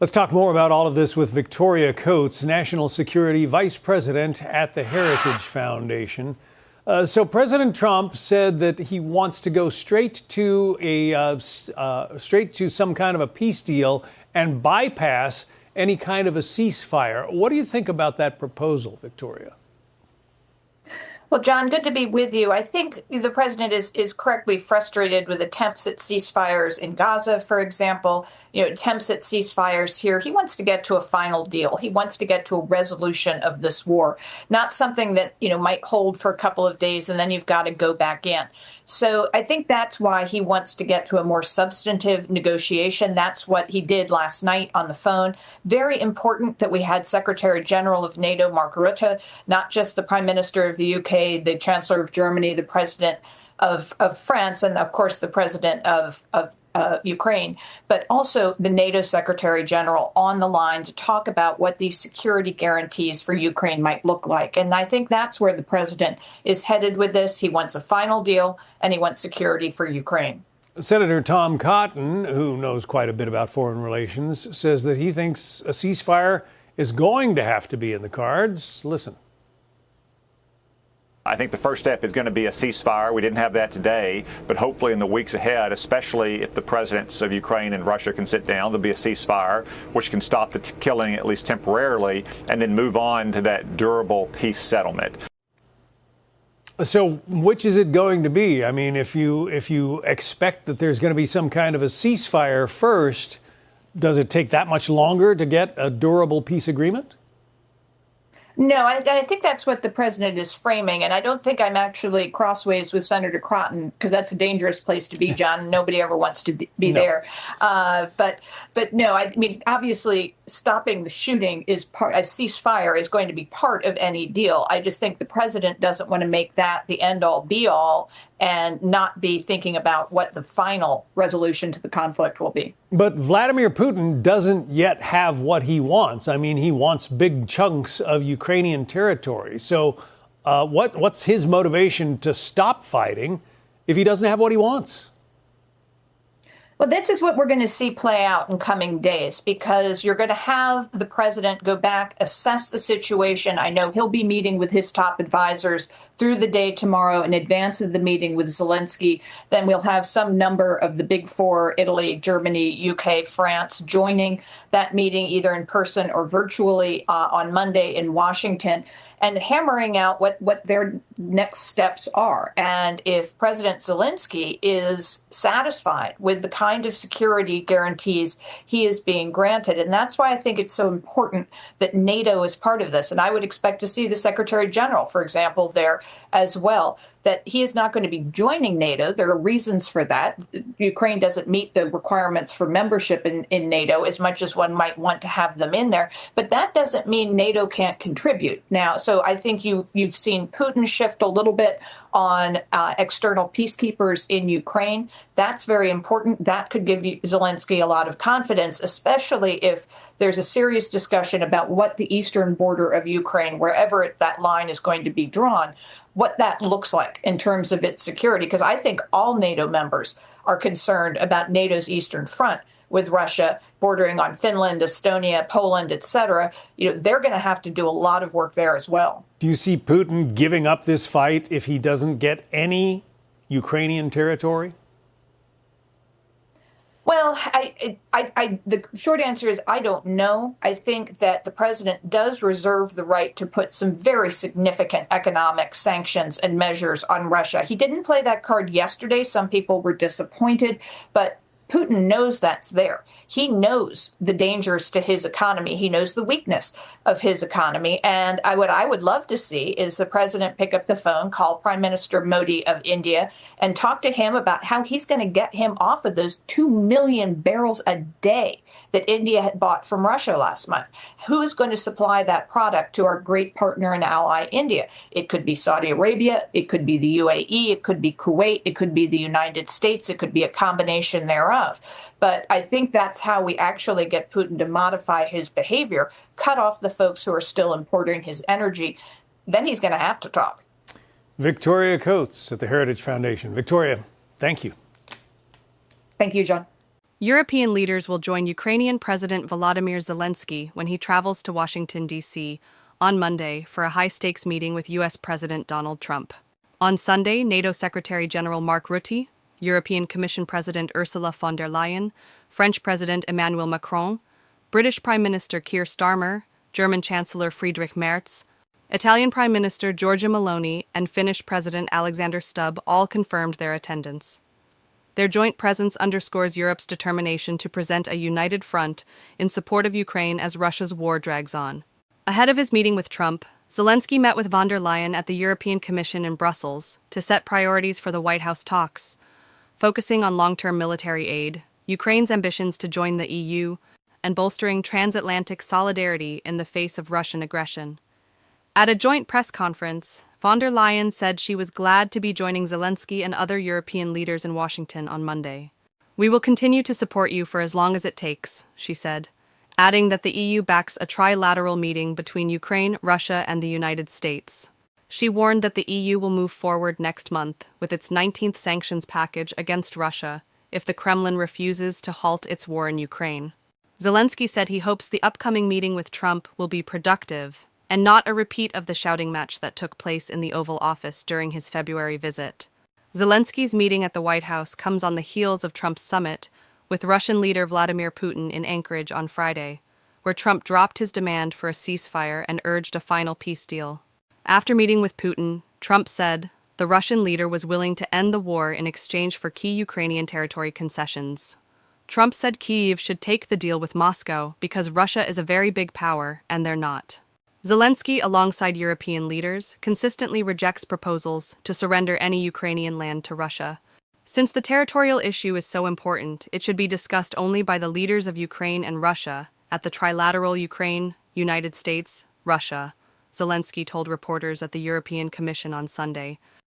Let's talk more about all of this with Victoria Coates, National Security Vice President at the Heritage Foundation. So President Trump said that he wants to go straight to some kind of a peace deal and bypass any kind of a ceasefire. What do you think about that proposal, Victoria? Well, John, good to be with you. I think the president is correctly frustrated with attempts at ceasefires in Gaza, for example, attempts at ceasefires here. He wants to get to a final deal. He wants to get to a resolution of this war, not something that, might hold for a couple of days and then you've got to go back in. So I think that's why he wants to get to a more substantive negotiation. That's what he did last night on the phone. Very important that we had Secretary General of NATO, Mark Rutte, not just the Prime Minister of the UK, the Chancellor of Germany, the President of France, and of course the President of Ukraine, but also the NATO Secretary General on the line to talk about what these security guarantees for Ukraine might look like. And I think that's where the president is headed with this. He wants a final deal and he wants security for Ukraine. Senator Tom Cotton, who knows quite a bit about foreign relations, says that he thinks a ceasefire is going to have to be in the cards. Listen. I think the first step is going to be a ceasefire. We didn't have that today, but hopefully in the weeks ahead, especially if the presidents of Ukraine and Russia can sit down, there'll be a ceasefire, which can stop the killing at least temporarily, and then move on to that durable peace settlement. So which is it going to be? I mean, if you expect that there's going to be some kind of a ceasefire first, does it take that much longer to get a durable peace agreement? No, I think that's what the president is framing. And I don't think I'm actually crossways with Senator Cotton, because that's a dangerous place to be, John. Nobody ever wants to be there. But no, I mean, obviously, stopping the shooting a ceasefire is going to be part of any deal. I just think the president doesn't want to make that the end all be all and not be thinking about what the final resolution to the conflict will be. But Vladimir Putin doesn't yet have what he wants. I mean, he wants big chunks of Ukrainian territory. So what's his motivation to stop fighting if he doesn't have what he wants? Well, this is what we're going to see play out in coming days, because you're going to have the president go back, assess the situation. I know he'll be meeting with his top advisors through the day tomorrow in advance of the meeting with Zelenskyy. Then we'll have some number of the big four, Italy, Germany, UK, France, joining that meeting either in person or virtually on Monday in Washington, and hammering out what their next steps are. And if President Zelenskyy is satisfied with the kind of security guarantees he is being granted, and that's why I think it's so important that NATO is part of this. And I would expect to see the Secretary General, for example, there as well, that he is not going to be joining NATO. There are reasons for that. Ukraine doesn't meet the requirements for membership in NATO as much as one might want to have them in there. But that doesn't mean NATO can't contribute. Now, so I think you've seen Putin shift a little bit on external peacekeepers in Ukraine. That's very important. That could give Zelenskyy a lot of confidence, especially if there's a serious discussion about what the eastern border of Ukraine, wherever that line is going to be drawn, what that looks like in terms of its security. Because I think all NATO members are concerned about NATO's eastern front with Russia bordering on Finland, Estonia, Poland, etc. They're going to have to do a lot of work there as well. Do you see Putin giving up this fight if he doesn't get any Ukrainian territory? Well, the short answer is I don't know. I think that the president does reserve the right to put some very significant economic sanctions and measures on Russia. He didn't play that card yesterday. Some people were disappointed, but Putin knows that's there. He knows the dangers to his economy. He knows the weakness of his economy. And what I would love to see is the president pick up the phone, call Prime Minister Modi of India, and talk to him about how he's going to get him off of those 2 million barrels a day that India had bought from Russia last month. Who is going to supply that product to our great partner and ally, India? It could be Saudi Arabia. It could be the UAE. It could be Kuwait. It could be the United States. It could be a combination thereof. But I think that's how we actually get Putin to modify his behavior, cut off the folks who are still importing his energy. Then he's going to have to talk. Victoria Coates at the Heritage Foundation. Victoria, thank you. Thank you, John. European leaders will join Ukrainian President Volodymyr Zelenskyy when he travels to Washington, D.C. on Monday for a high-stakes meeting with U.S. President Donald Trump. On Sunday, NATO Secretary General Mark Rutte, European Commission President Ursula von der Leyen, French President Emmanuel Macron, British Prime Minister Keir Starmer, German Chancellor Friedrich Merz, Italian Prime Minister Giorgia Meloni, and Finnish President Alexander Stubb all confirmed their attendance. Their joint presence underscores Europe's determination to present a united front in support of Ukraine as Russia's war drags on. Ahead of his meeting with Trump, Zelenskyy met with von der Leyen at the European Commission in Brussels to set priorities for the White House talks, focusing on long-term military aid, Ukraine's ambitions to join the EU, and bolstering transatlantic solidarity in the face of Russian aggression. At a joint press conference, von der Leyen said she was glad to be joining Zelenskyy and other European leaders in Washington on Monday. "We will continue to support you for as long as it takes," she said, adding that the EU backs a trilateral meeting between Ukraine, Russia, and the United States. She warned that the EU will move forward next month with its 19th sanctions package against Russia if the Kremlin refuses to halt its war in Ukraine. Zelenskyy said he hopes the upcoming meeting with Trump will be productive and not a repeat of the shouting match that took place in the Oval Office during his February visit. Zelenskyy's meeting at the White House comes on the heels of Trump's summit with Russian leader Vladimir Putin in Anchorage on Friday, where Trump dropped his demand for a ceasefire and urged a final peace deal. After meeting with Putin, Trump said the Russian leader was willing to end the war in exchange for key Ukrainian territory concessions. Trump said Kyiv should take the deal with Moscow because Russia is a very big power and they're not. Zelenskyy, alongside European leaders, consistently rejects proposals to surrender any Ukrainian land to Russia. Since the territorial issue is so important, it should be discussed only by the leaders of Ukraine and Russia at the trilateral Ukraine, United States, Russia, Zelenskyy told reporters at the European Commission on Sunday.